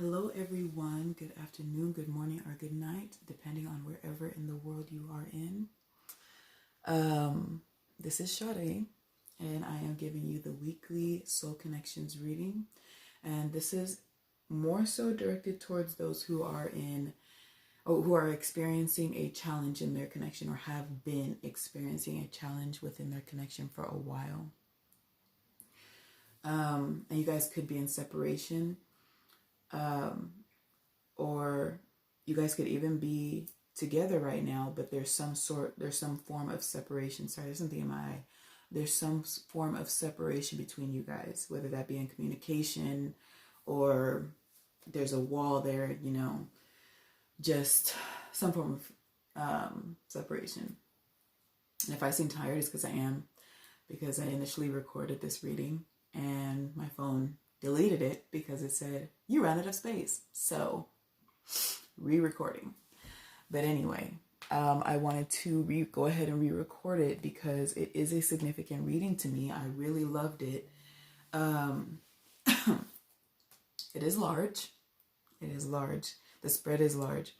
Hello, everyone. Good afternoon, good morning, or good night, depending on wherever in the world you are in. This is Sade, and I am giving you the weekly Soul Connections reading. And this is more so directed towards those who are who are experiencing a challenge in their connection or have been experiencing a challenge within their connection for a while. And you guys could be in separation. Or you guys could even be together right now, but there's some form of separation. Sorry, there's something in my eye. There's some form of separation between you guys, whether that be in communication or there's a wall there, just some form of separation. And if I seem tired, it's because I am, because I initially recorded this reading and my phone deleted it because it said, you ran out of space. So, re-recording. But anyway, I wanted to go ahead and re-record it because it is a significant reading to me. I really loved it. It is large. It is large. The spread is large.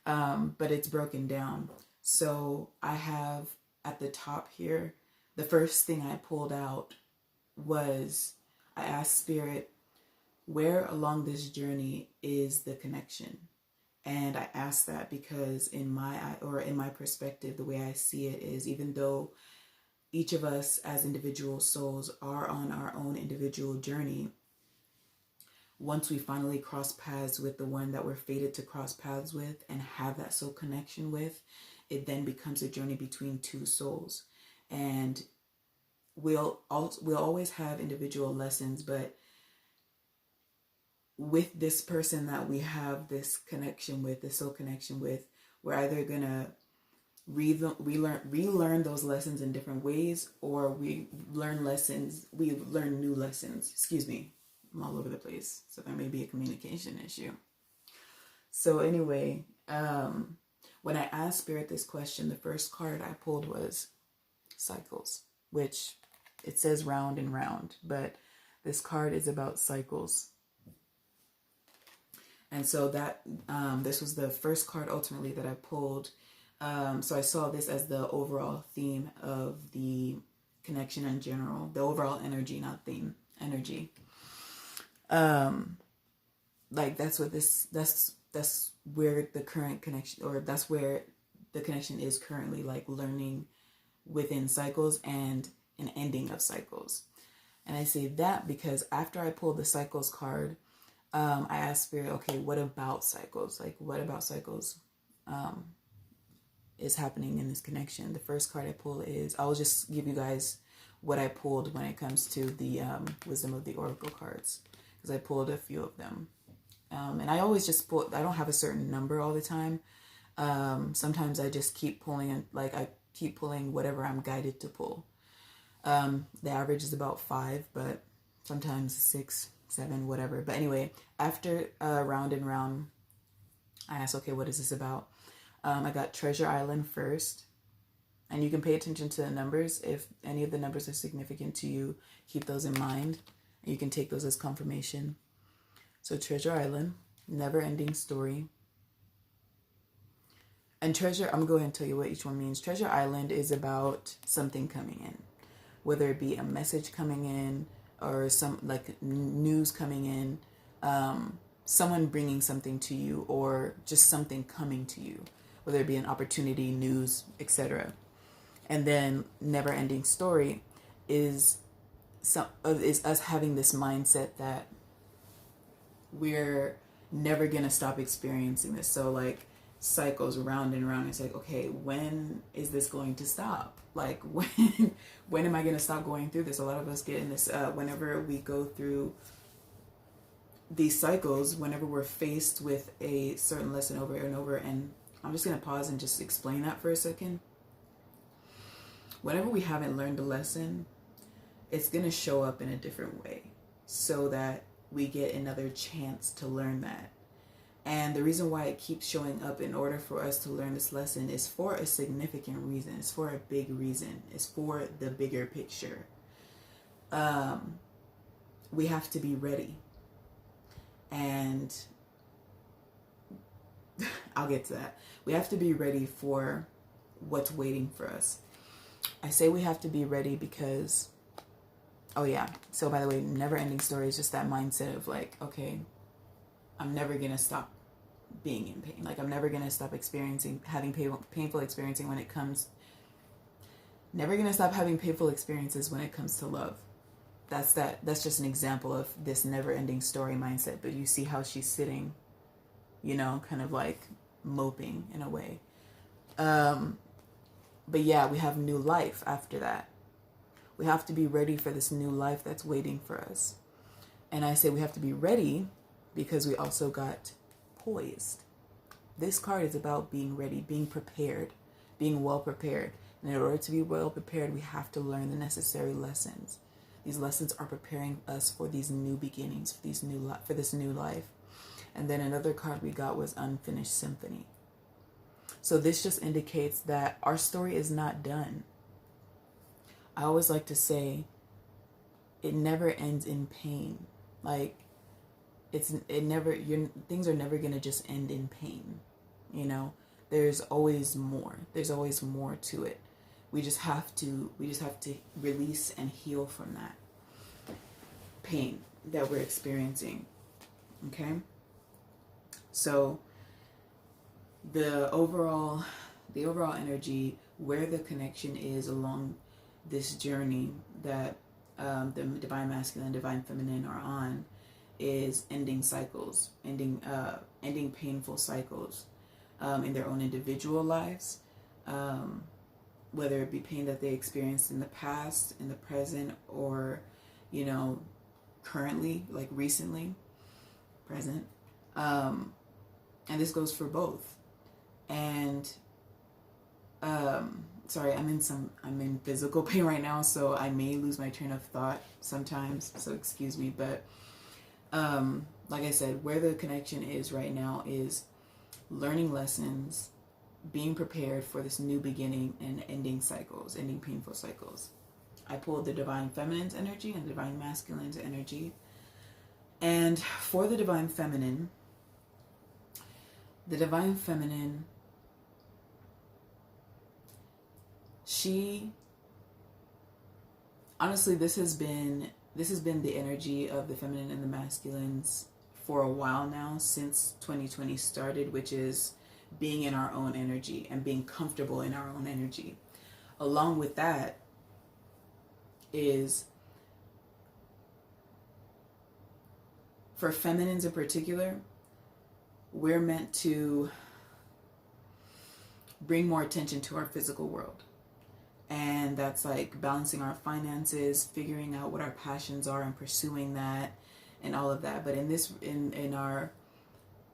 But it's broken down. So I have at the top here, the first thing I pulled out was, I asked Spirit, where along this journey is the connection? And I asked that because in my perspective, the way I see it is, even though each of us as individual souls are on our own individual journey, once we finally cross paths with the one that we're fated to cross paths with and have that soul connection with, it then becomes a journey between two souls. And we'll always have individual lessons, but with this person that we have this connection with, this soul connection with, we're either gonna relearn those lessons in different ways, or we learn new lessons. Excuse me, I'm all over the place, so there may be a communication issue. So anyway, when I asked Spirit this question, the first card I pulled was cycles, which it says round and round, but this card is about cycles. And so that this was the first card ultimately that I pulled. So I saw this as the overall theme of the connection in general, the overall energy, not theme, energy. Like that's where the current connection, or that's where the connection is currently, like learning within cycles and an ending of cycles. And I say that because after I pulled the cycles card, I asked Spirit, okay, what about cycles? Like, what about cycles is happening in this connection? The first card I pull is, I'll just give you guys what I pulled when it comes to the Wisdom of the Oracle cards, because I pulled a few of them. And I always just pull, I don't have a certain number all the time. Sometimes I just keep pulling, I keep pulling whatever I'm guided to pull. The average is about 5, but sometimes 6, 7, whatever. But anyway, after round and round, I asked, okay, what is this about? I got Treasure Island first. And you can pay attention to the numbers. If any of the numbers are significant to you, keep those in mind. You can take those as confirmation. So Treasure Island, Never Ending Story. And Treasure, I'm going to go ahead and tell you what each one means. Treasure Island is about something coming in, whether it be a message coming in or some like news coming in, someone bringing something to you, or just something coming to you, whether it be an opportunity, news, etc. And then Never Ending Story is us having this mindset that we're never gonna stop experiencing this. So like cycles round and round. It's like, okay, when is this going to stop? Like when am I gonna stop going through this? A lot of us get in this whenever we go through these cycles, whenever we're faced with a certain lesson over and over. And I'm just gonna pause and just explain that for a second. Whenever we haven't learned a lesson, it's gonna show up in a different way so that we get another chance to learn that. And the reason why it keeps showing up in order for us to learn this lesson is for a significant reason. It's for a big reason. It's for the bigger picture. We have to be ready. And I'll get to that. We have to be ready for what's waiting for us. I say we have to be ready because, oh yeah, so by the way, never ending story is just that mindset of like, okay, I'm never going to stop being in pain. Like, I'm never going to stop having painful experiencing when it comes, never going to stop having painful experiences when it comes to love. That's just an example of this never ending story mindset. But you see how she's sitting, you know, kind of like moping in a way. But yeah, we have new life after that. We have to be ready for this new life that's waiting for us. And I say we have to be ready because we also got poised. This card is about being ready, being prepared, being well prepared. And in order to be well prepared, we have to learn the necessary lessons. These lessons are preparing us for these new beginnings, for this new life. And then another card we got was Unfinished Symphony. So this just indicates that our story is not done. I always like to say it never ends in pain. Like things are never going to just end in pain. You know, there's always more. There's always more to it. We just have to release and heal from that pain that we're experiencing. Okay? So the overall energy, where the connection is along this journey that the divine masculine, divine feminine are on, is ending cycles, ending painful cycles in their own individual lives, whether it be pain that they experienced in the past, in the present, or, you know, currently, like recently, present. And this goes for both. And sorry, I'm in physical pain right now, so I may lose my train of thought sometimes, so excuse me. But like I said, where the connection is right now is learning lessons, being prepared for this new beginning, and ending painful cycles. I pulled the divine feminine's energy and the divine masculine's energy. And for the divine feminine, she, honestly, this has been the energy of the feminine and the masculines for a while now, since 2020 started, which is being in our own energy and being comfortable in our own energy. Along with that is, for feminines in particular, we're meant to bring more attention to our physical world. And that's like balancing our finances, figuring out what our passions are and pursuing that and all of that. But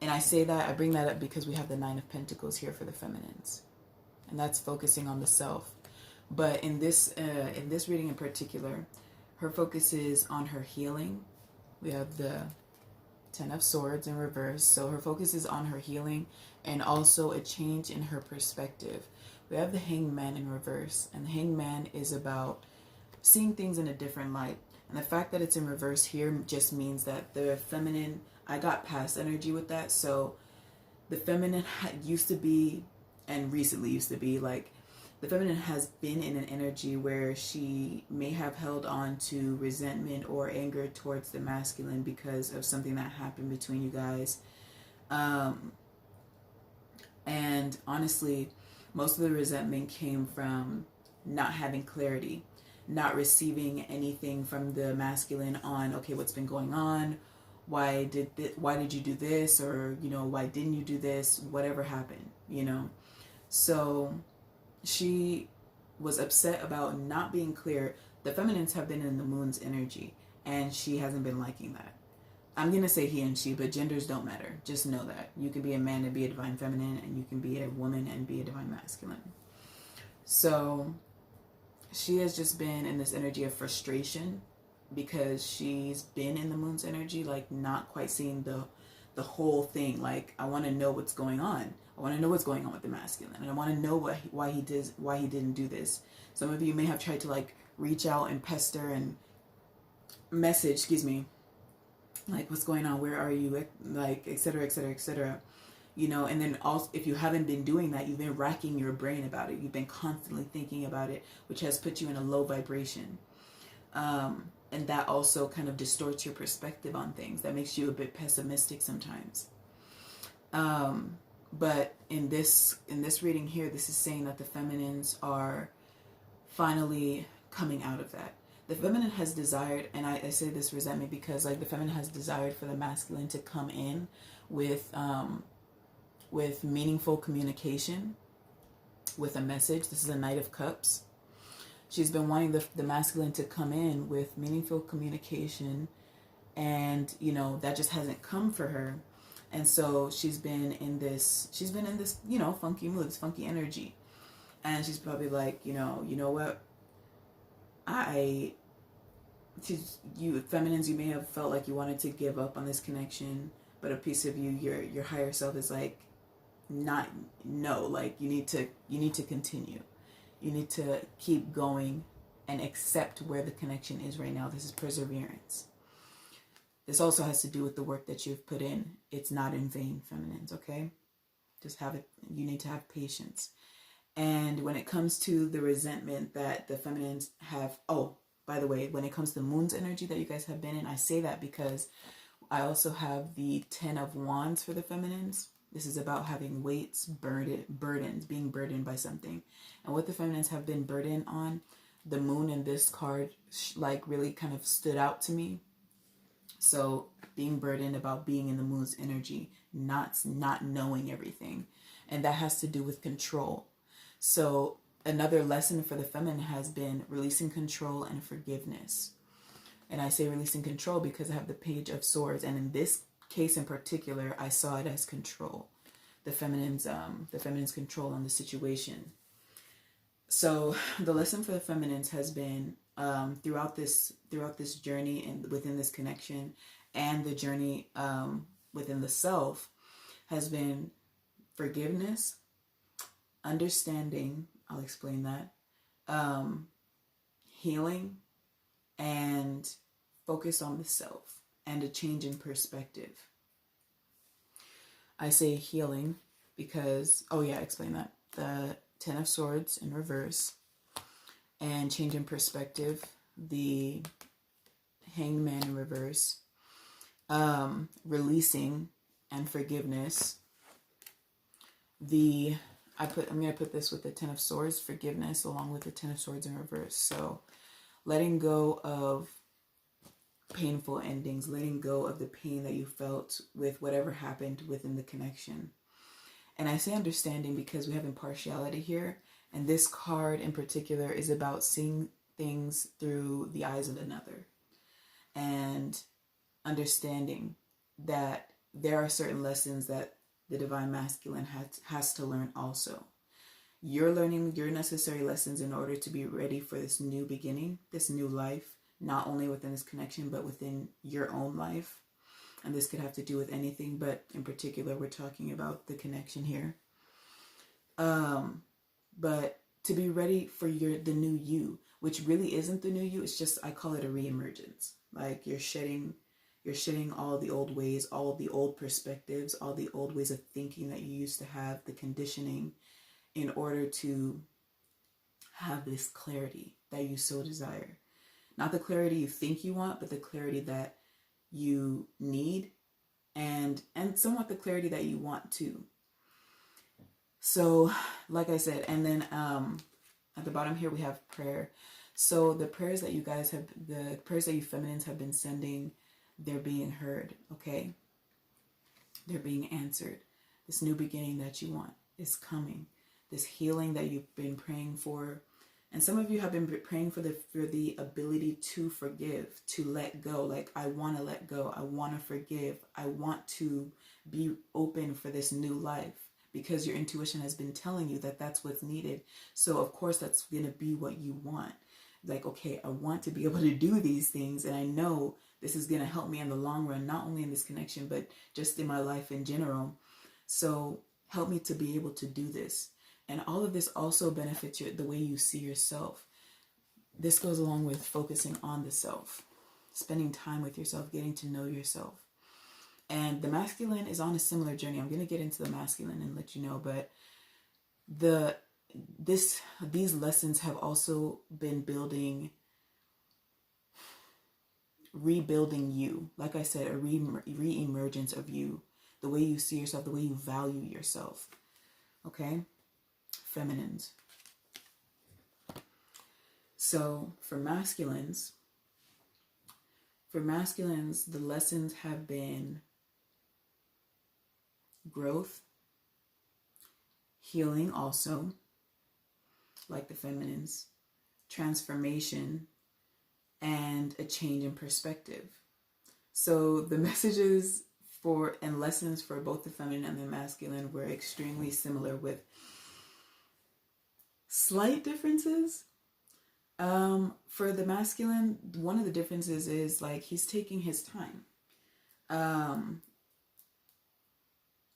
and I say that, I bring that up because we have the 9 of Pentacles here for the feminines. And that's focusing on the self. But in this reading in particular, her focus is on her healing. We have the 10 of Swords in reverse. So her focus is on her healing and also a change in her perspective. We have the Hangman in reverse. And the Hangman is about seeing things in a different light. And the fact that it's in reverse here just means that the feminine, I got past energy with that. So the feminine used to be, and recently used to be, like, the feminine has been in an energy where she may have held on to resentment or anger towards the masculine because of something that happened between you guys. And honestly, most of the resentment came from not having clarity, not receiving anything from the masculine on, okay, what's been going on? Why did you do this? Or, you know, why didn't you do this? Whatever happened, you know? So she was upset about not being clear. The feminines have been in the moon's energy, and she hasn't been liking that. I'm going to say he and she, but genders don't matter. Just know that. You can be a man and be a divine feminine, and you can be a woman and be a divine masculine. So she has just been in this energy of frustration because she's been in the moon's energy, like not quite seeing the whole thing. Like, I want to know what's going on. I want to know what's going on with the masculine, and I want to know why he didn't do this. Some of you may have tried to like reach out and pester and message Like, what's going on? Where are you? Like, etc., etc., etc. You know, and then also, if you haven't been doing that, you've been racking your brain about it. You've been constantly thinking about it, which has put you in a low vibration. And that also kind of distorts your perspective on things. That makes you a bit pessimistic sometimes. But in this reading here, this is saying that the feminines are finally coming out of that. The feminine has desired, and I say this resentment because like the feminine has desired for the masculine to come in with meaningful communication, with a message. This is a Knight of Cups. She's been wanting the masculine to come in with meaningful communication, and you know that just hasn't come for her. And so she's been in this you know, funky mood, this funky energy. And she's probably like, you know what? You feminines, you may have felt like you wanted to give up on this connection, but a piece of you, your higher self is like, no, like you need to continue. You need to keep going and accept where the connection is right now. This is perseverance. This also has to do with the work that you've put in. It's not in vain, feminines, okay? Just have it. You need to have patience. And when it comes to the resentment that the feminines have, oh, by the way, when it comes to the moon's energy that you guys have been in, I say that because I also have the 10 of Wands for the feminines. This is about having weights, burdens, being burdened by something. And what the feminines have been burdened on, the moon in this card, like really kind of stood out to me. So being burdened about being in the moon's energy, not knowing everything. And that has to do with control. So another lesson for the feminine has been releasing control and forgiveness. And I say releasing control because I have the Page of Swords. And in this case in particular, I saw it as control. The feminine's control on the situation. So the lesson for the feminines has been throughout this journey and within this connection, and the journey within the self, has been forgiveness, understanding, I'll explain that, healing, and focus on the self, and a change in perspective. I say healing because, oh yeah, explain that. The 10 of Swords in reverse, and change in perspective, the Hanged Man in reverse, releasing and forgiveness. I'm going to put this with the 10 of Swords, forgiveness, along with the 10 of Swords in reverse. So letting go of painful endings, letting go of the pain that you felt with whatever happened within the connection. And I say understanding because we have impartiality here. And this card in particular is about seeing things through the eyes of another. And understanding that there are certain lessons that the divine masculine has to learn also. You're learning your necessary lessons in order to be ready for this new beginning, this new life, not only within this connection, but within your own life. And this could have to do with anything, but in particular, we're talking about the connection here. But to be ready for the new you, which really isn't the new you. It's just, I call it a reemergence. Like you're shedding all the old ways, all the old perspectives, all the old ways of thinking that you used to have, the conditioning, in order to have this clarity that you so desire. Not the clarity you think you want, but the clarity that you need, and somewhat the clarity that you want too. So, like I said, and then at the bottom here we have prayer. So the prayers that you guys have, the prayers that you feminines have been sending, they're being heard, okay? They're being answered. This new beginning that you want is coming. This healing that you've been praying for. And some of you have been praying for the ability to forgive, to let go. Like, I want to let go. I want to forgive. I want to be open for this new life, because your intuition has been telling you that that's what's needed. So, of course, that's going to be what you want. Like, okay, I want to be able to do these things, and I know this is going to help me in the long run, not only in this connection, but just in my life in general. So help me to be able to do this. And all of this also benefits the way you see yourself. This goes along with focusing on the self. spending time with yourself, getting to know yourself. And the masculine is on a similar journey. I'm going to get into the masculine and let you know, but these lessons have also been rebuilding you. Like I said, a re-emergence of you, the way you see yourself, the way you value yourself. Okay? Feminines. So for masculines, the lessons have been growth, healing also, like the feminines, transformation, and a change in perspective. So the messages and lessons for both the feminine and the masculine were extremely similar with slight differences. For the masculine, one of the differences is like he's taking his time.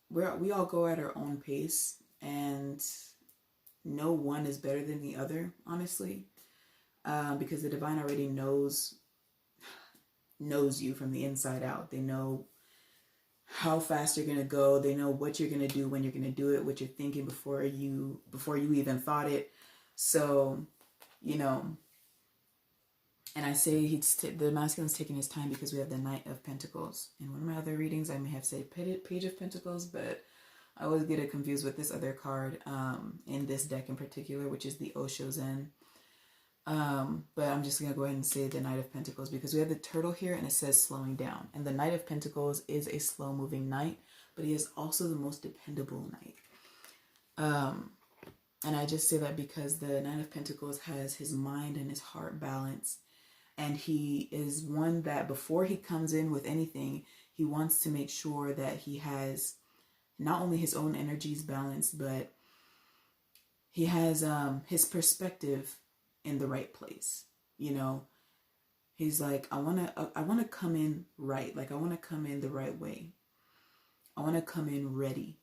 We all go at our own pace, and no one is better than the other, honestly, because the divine already knows you from the inside out. They know how fast you're gonna go. They know what you're gonna do, when you're gonna do it, what you're thinking before you even thought it. So, you know, and I say the masculine's taking his time because we have the Knight of Pentacles. In one of my other readings, I may have said Page of Pentacles, but I always get it confused with this other card in this deck in particular, which is the Osho Zen. But I'm just going to go ahead and say the Knight of Pentacles because we have the turtle here and it says slowing down. And the Knight of Pentacles is a slow-moving knight, but he is also the most dependable knight. And I just say that because the Knight of Pentacles has his mind and his heart balanced. And he is one that before he comes in with anything, he wants to make sure that he has not only his own energies balanced, but he has his perspective in the right place. You know, he's like, I want to come in right. Like, I want to come in the right way. I want to come in ready.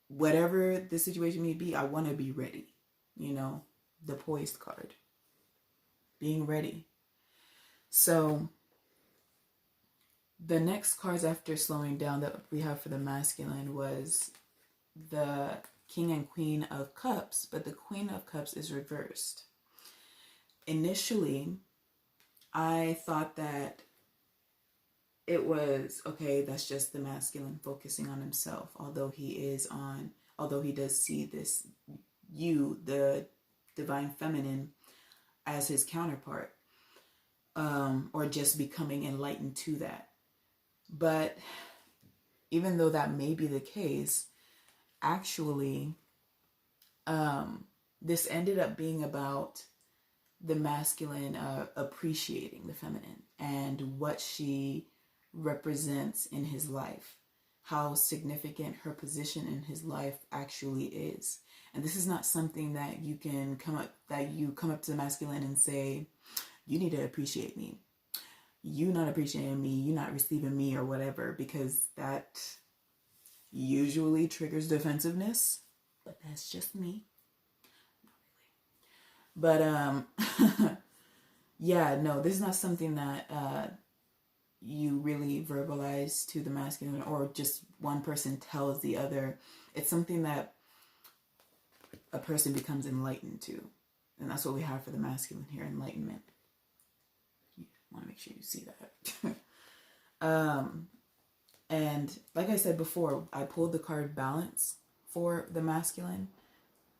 Whatever the situation may be, I want to be ready. You know, the poised card. Being ready. So the next cards after slowing down that we have for the masculine was the King and Queen of Cups, but the Queen of Cups is reversed. Initially, I thought that it was, okay, that's just the masculine focusing on himself, although he does see this, the divine feminine, as his counterpart, or just becoming enlightened to that. But even though that may be the case, actually, this ended up being about the masculine appreciating the feminine and what she represents in his life, how significant her position in his life actually is. And this is not something that you come up to the masculine and say, you need to appreciate me. You not appreciating me, you not receiving me or whatever, because that usually triggers defensiveness. But that's just me. Not really. But yeah, no, this is not something that you really verbalize to the masculine or just one person tells the other. It's something that a person becomes enlightened to. And that's what we have for the masculine here, enlightenment. You want to make sure you see that. And like I said before, I pulled the card balance for the masculine.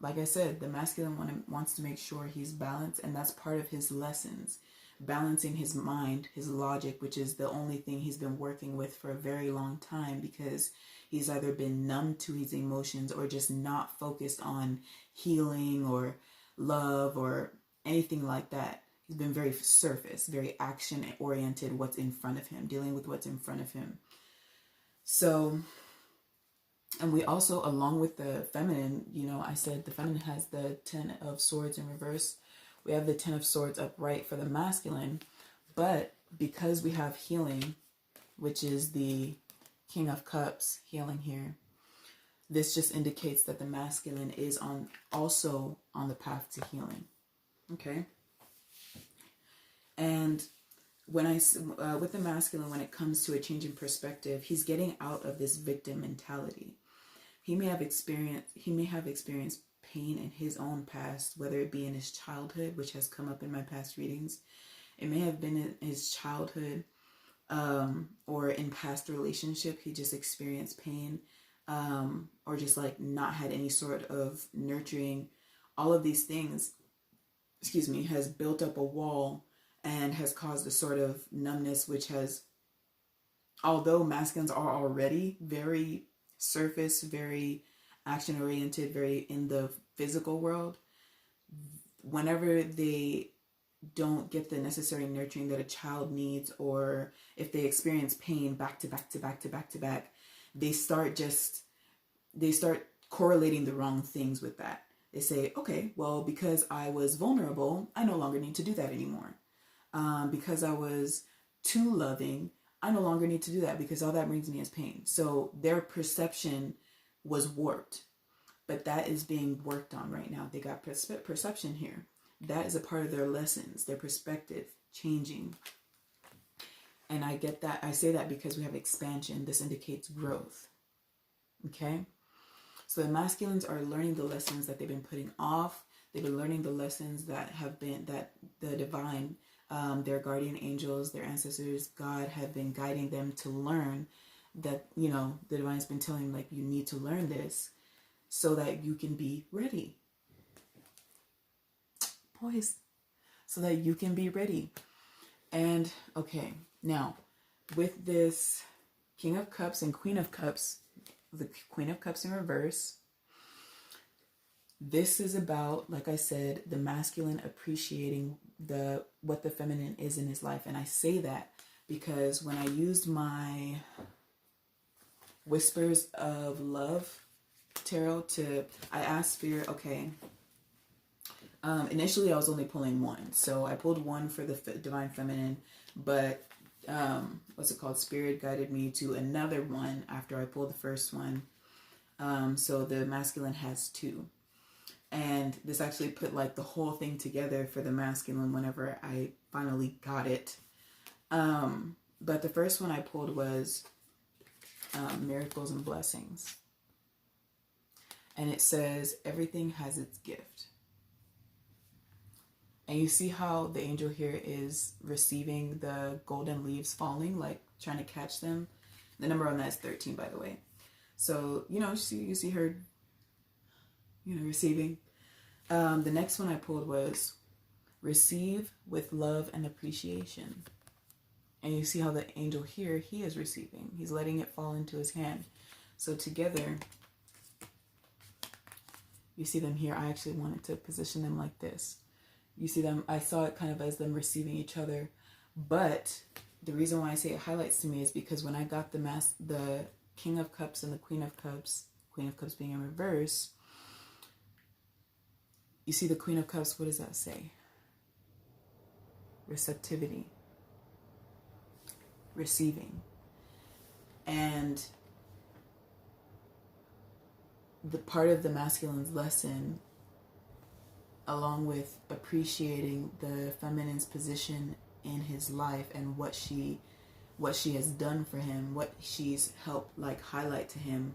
Like I said, the masculine wants to make sure he's balanced, and that's part of his lessons. Balancing his mind, his logic, which is the only thing he's been working with for a very long time because he's either been numb to his emotions or just not focused on healing or love or anything like that. He's been very surface, very action-oriented, what's in front of him, dealing with what's in front of him. So, and we also, along with the feminine, you know, I said the feminine has the 10 of Swords in reverse. We have the 10 of Swords upright for the masculine. But because we have healing, which is the King of Cups healing here, this just indicates that the masculine is also on the path to healing. Okay? And with the masculine, when it comes to a change in perspective, he's getting out of this victim mentality. He may have experienced pain in his own past, whether it be in his childhood, which has come up in my past readings. It may have been in his childhood, or in past relationship, he just experienced pain, or just like not had any sort of nurturing. All of these things, has built up a wall and has caused a sort of numbness, which has, although masculines are already very surface, very action oriented, very in the physical world, whenever they don't get the necessary nurturing that a child needs, or if they experience pain back to back to back to back to back, they start correlating the wrong things with that. They say, okay, well, because I was vulnerable, I no longer need to do that anymore. Because I was too loving, I no longer need to do that, because all that brings me is pain. So their perception was warped, but that is being worked on right now. They got perception here. That is a part of their lessons, their perspective changing. And I get that. I say that because we have expansion. This indicates growth. Okay? So the masculines are learning the lessons that they've been putting off. They've been learning the lessons that the divine, their guardian angels, their ancestors, God have been guiding them to learn, that, the divine's been telling them, like, you need to learn this so that you can be ready. Boys, so that you can be ready. And okay, now with this King of Cups and Queen of Cups, the Queen of Cups in reverse, this is about, like I said, the masculine appreciating what the feminine is in his life. And I say that because when I used my Whispers of Love tarot I asked Spirit, okay, initially I was only pulling one. So I pulled one for the divine feminine, but Spirit guided me to another one after I pulled the first one. So the masculine has two. And this actually put like the whole thing together for the masculine whenever I finally got it. But the first one I pulled was Miracles and Blessings. And it says, everything has its gift. And you see how the angel here is receiving the golden leaves falling, like trying to catch them. The number on that is 13, by the way. So, you see her, receiving. The next one I pulled was Receive with Love and Appreciation. And you see how the angel here, he is receiving. He's letting it fall into his hand. So together, you see them here. I actually wanted to position them like this. You see them, I saw it kind of as them receiving each other. But the reason why I say it highlights to me is because when I got the King of Cups and the Queen of Cups being in reverse, you see the Queen of Cups, what does that say? Receptivity. Receiving. And the part of the masculine's lesson, along with appreciating the feminine's position in his life and what she has done for him, what she's helped like highlight to him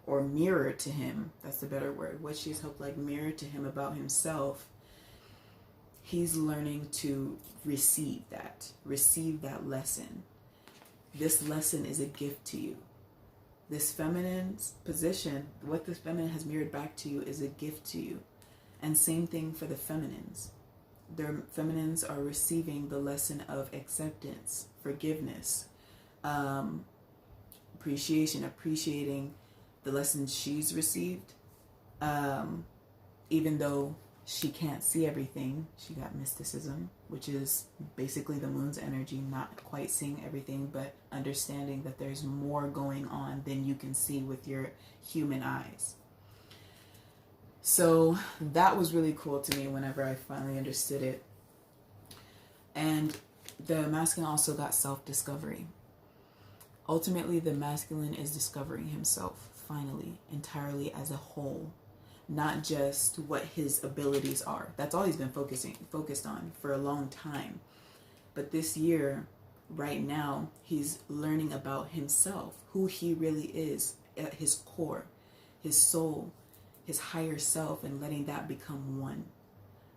or mirror to him, that's the better word, what she's helped like mirror to him about himself, he's learning to receive that lesson. This lesson is a gift to you. This feminine's position, what this feminine has mirrored back to you, is a gift to you. And same thing for the feminines. Their feminines are receiving the lesson of acceptance, forgiveness, appreciating the lessons she's received. Even though she can't see everything, she got mysticism, which is basically the moon's energy, not quite seeing everything, but understanding that there's more going on than you can see with your human eyes. So that was really cool to me whenever I finally understood it. And the masculine also got self-discovery. Ultimately, the masculine is discovering himself, finally, entirely as a whole. Not just what his abilities are. That's all he's been focused on for a long time. But this year, right now, he's learning about himself, who he really is at his core, his soul, his higher self, and letting that become one.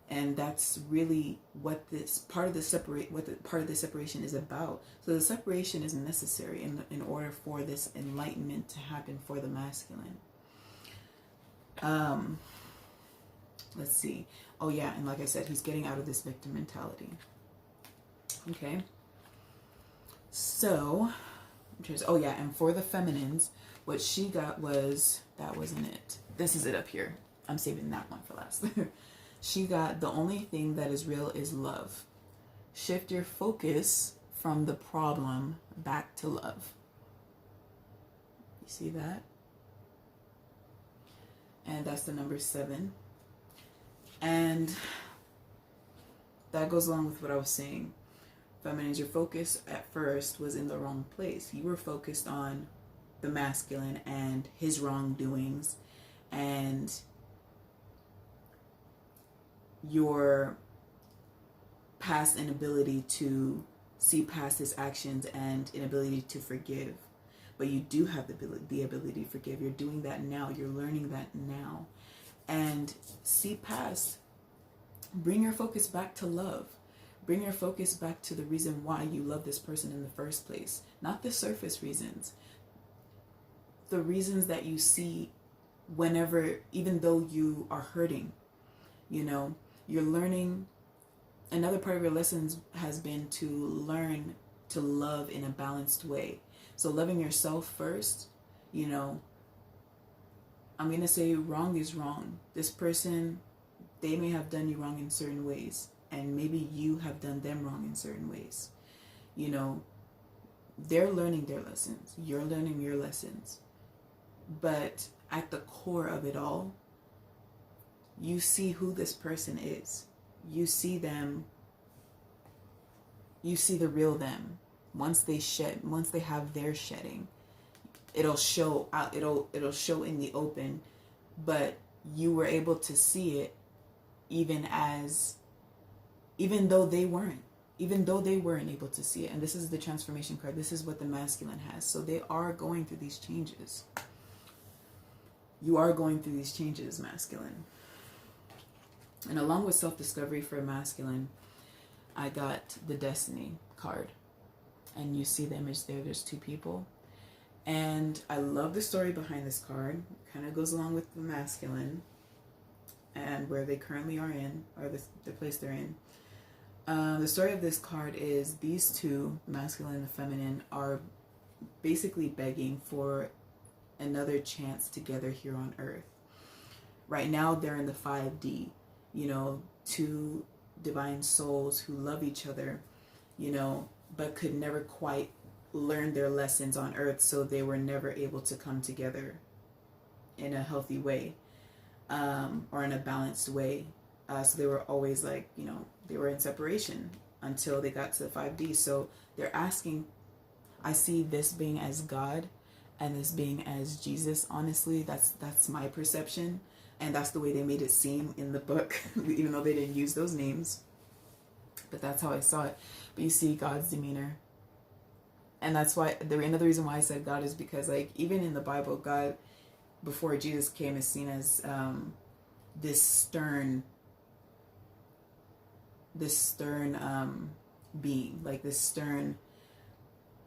And that's really what this part of the separation is about. So the separation is necessary in order for this enlightenment to happen for the masculine. Let's see. Oh yeah, and like I said, he's getting out of this victim mentality. Okay. So, oh yeah, and for the feminines, what she got was, that wasn't it. This is it up here. I'm saving that one for last. She got, the only thing that is real is love. Shift your focus from the problem back to love. You see that? And that's the number 7. And that goes along with what I was saying. Feminines, your focus at first was in the wrong place. You were focused on the masculine and his wrongdoings and your past inability to see past his actions and inability to forgive. But you do have the ability to forgive. You're doing that now. You're learning that now. And see past. Bring your focus back to love. Bring your focus back to the reason why you love this person in the first place. Not the surface reasons. The reasons that you see whenever, even though you are hurting, you know, you're learning. Another part of your lessons has been to learn to love in a balanced way. So loving yourself first, you know, I'm going to say wrong is wrong. This person, they may have done you wrong in certain ways, and maybe you have done them wrong in certain ways. You know, they're learning their lessons. You're learning your lessons. But at the core of it all, you see who this person is. You see them. You see the real them. Once they have their shedding, it'll show out. It'll show in the open. But you were able to see it, even though they weren't able to see it. And this is the transformation card. This is what the masculine has. So they are going through these changes. You are going through these changes, masculine. And along with self-discovery for masculine, I got the Destiny card. And you see the image there. There's 2 people. And I love the story behind this card. It kind of goes along with the masculine and where they currently are in, or the place they're in. The story of this card is these 2, masculine and feminine, are basically begging for another chance together here on Earth. Right now they're in the 5D, you know, 2 divine souls who love each other, you know, but could never quite learn their lessons on Earth, so they were never able to come together in a healthy way, or in a balanced way. So they were always like, you know, they were in separation until they got to the 5D. So they're asking, I see this being as God and this being as Jesus. Honestly, that's my perception. And that's the way they made it seem in the book, even though they didn't use those names. But that's how I saw it. But you see God's demeanor. And that's why, another reason why I said God is because, like, even in the Bible, God, before Jesus came, is seen as this stern being, like this stern,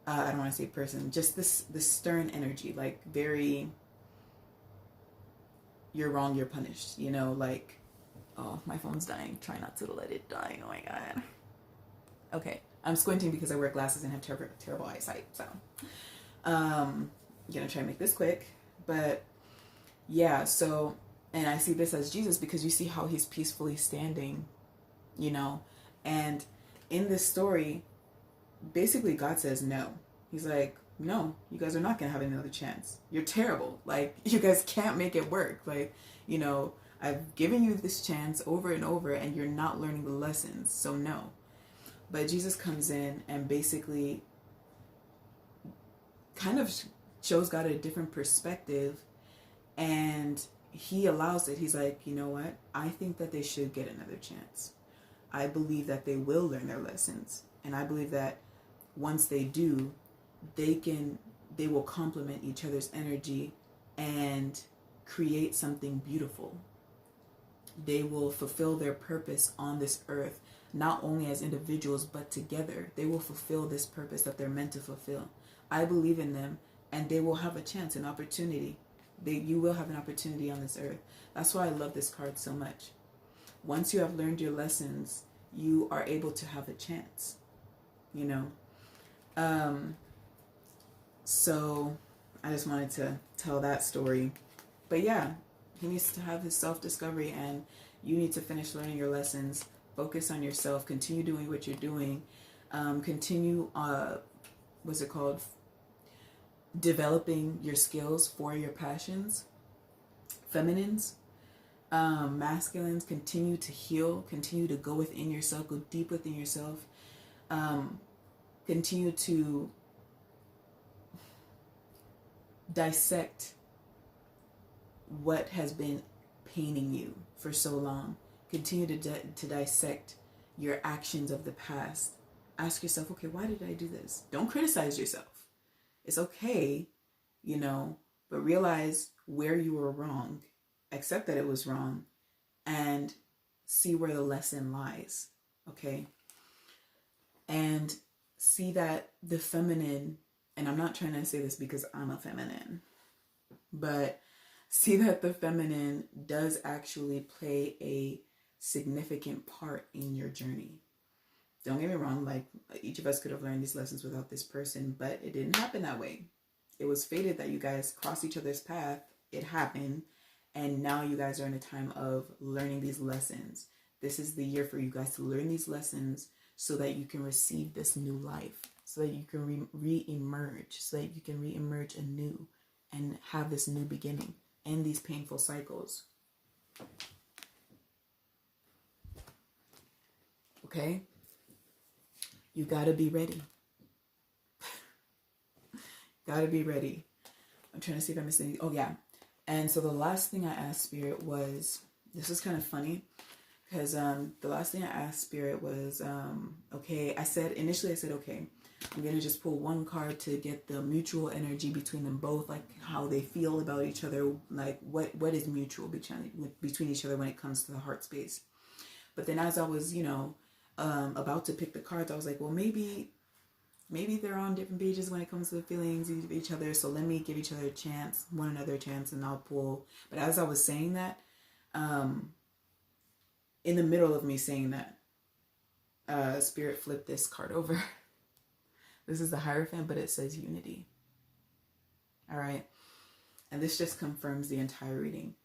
I don't want to say person, just this stern energy, like very, you're wrong, you're punished, you know, like, oh, my phone's dying, try not to let it die, oh my god. Okay, I'm squinting because I wear glasses and have terrible eyesight, so I'm gonna try and make this quick. But yeah, so, and I see this as Jesus because you see how he's peacefully standing, you know, and in this story, basically God says no. He's like, no, you guys are not gonna have another chance. You're terrible. Like, you guys can't make it work. Like, you know, I've given you this chance over and over and you're not learning the lessons, so no. But Jesus comes in and basically kind of shows God a different perspective, and he allows it. He's like, you know what? I think that they should get another chance. I believe that they will learn their lessons, And I believe that once they do, they will complement each other's energy and create something beautiful. They will fulfill their purpose on this earth, not only as individuals, but together. They will fulfill this purpose that they're meant to fulfill. I believe in them, and they will have a chance, an opportunity. You will have an opportunity on this earth. That's why I love this card so much. Once you have learned your lessons, you are able to have a chance, you know. So I just wanted to tell that story. But yeah, he needs to have his self-discovery, and you need to finish learning your lessons. Focus on yourself. Continue doing what you're doing. Continue, what's it called? Developing your skills for your passions. Feminines. Masculines, continue to heal. Continue to go within yourself. Go deep within yourself. Continue to dissect what has been paining you for so long. Continue to dissect your actions of the past. Ask yourself, okay, why did I do this? Don't criticize yourself. It's okay, you know, but realize where you were wrong. Accept that it was wrong and see where the lesson lies, okay? And see that the feminine, and I'm not trying to say this because I'm a feminine, but see that the feminine does actually play a significant part in your journey. Don't get me wrong, like each of us could have learned these lessons without this person, but it didn't happen that way. It was fated that you guys cross each other's path. It happened, and now you guys are in a time of learning these lessons. This is the year for you guys to learn these lessons so that you can receive this new life, so that you can re-emerge, so that you can re-emerge anew and have this new beginning, end these painful cycles. Okay? You gotta be ready. Gotta be ready. I'm trying to see if I missed anything. Oh, yeah. And so the last thing I asked Spirit was, this is kind of funny, because the last thing I asked Spirit was, okay, initially I said, okay, I'm going to just pull one card to get the mutual energy between them both, like how they feel about each other, like what is mutual between each other when it comes to the heart space. But then as I was, you know, about to pick the cards, I was like, well, maybe they're on different pages when it comes to the feelings of each other, so let me give each other a chance, one another a chance, and I'll pull. But as I was saying that, in the middle of me saying that, Spirit flipped this card over. This is the Hierophant, but it says unity. All right. And this just confirms the entire reading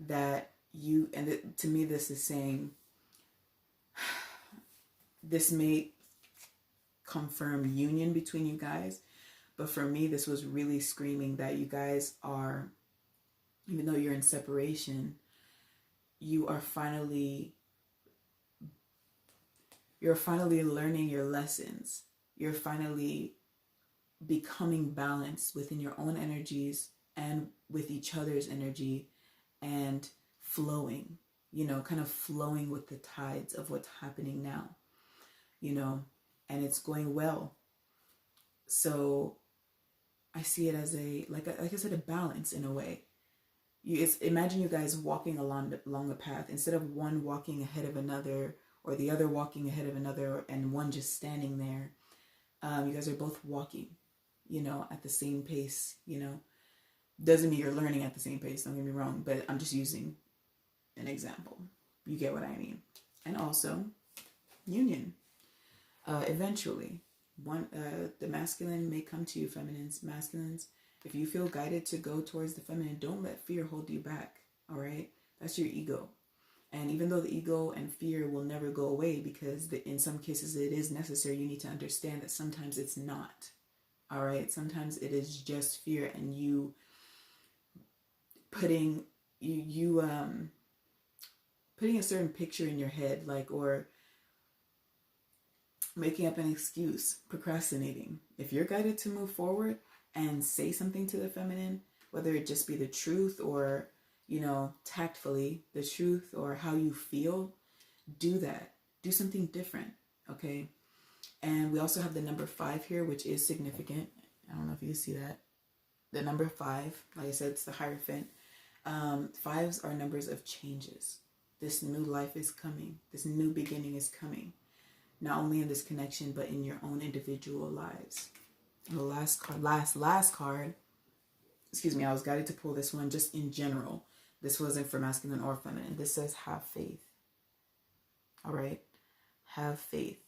that to me, this is saying, this may confirm union between you guys, but for me, this was really screaming that you guys are, even though you're in separation, you are finally learning your lessons. You're finally becoming balanced within your own energies and with each other's energy, and flowing, you know, kind of flowing with the tides of what's happening now, you know, and it's going well. So I see it as like I said, a balance in a way. Imagine you guys walking along a path, instead of one walking ahead of another or the other walking ahead of another and one just standing there. You guys are both walking, you know, at the same pace, you know. Doesn't mean you're learning at the same pace, don't get me wrong, but I'm just using an example. You get what I mean. And also, union. Eventually, the masculine may come to you, feminines, masculines. If you feel guided to go towards the feminine, don't let fear hold you back, all right? That's your ego. And even though the ego and fear will never go away, because in some cases it is necessary, you need to understand that sometimes it's not. All right? Sometimes it is just fear, and you putting a certain picture in your head, like, or making up an excuse, procrastinating. If you're guided to move forward and say something to the feminine, whether it just be the truth or, you know, tactfully the truth, or how you feel, do that. Do something different, okay? And we also have the number 5 here, which is significant. I don't know if you see that. The number 5, like I said, it's the Hierophant. Fives are numbers of changes. This new life is coming. This new beginning is coming. Not only in this connection, but in your own individual lives. And the last card, last card, excuse me, I was guided to pull this one just in general. This wasn't for masculine or feminine. This says have faith. All right? Have faith.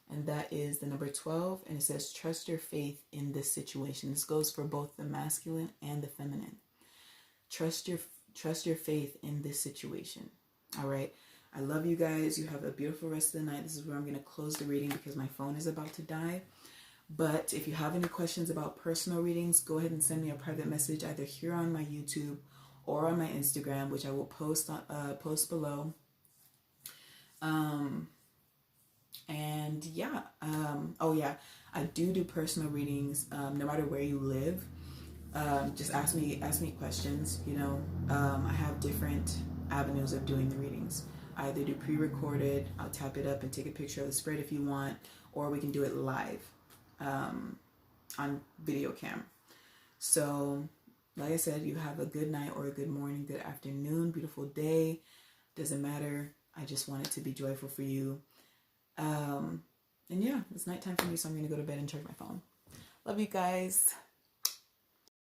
And that is the number 12. And it says trust your faith in this situation. This goes for both the masculine and the feminine. Trust your faith in this situation. All right? I love you guys. You have a beautiful rest of the night. This is where I'm going to close the reading because my phone is about to die. But if you have any questions about personal readings, go ahead and send me a private message either here on my YouTube or on my Instagram, which I will post below. And yeah, oh yeah, I do personal readings, no matter where you live. Just ask me questions, you know. I have different avenues of doing the readings. I either do pre-recorded, I'll tap it up and take a picture of the spread if you want, or we can do it live, on video cam. So like I said, you have a good night or a good morning, good afternoon, beautiful day. Doesn't matter. I just want it to be joyful for you. And yeah, it's nighttime for me, so I'm going to go to bed and check my phone. Love you guys.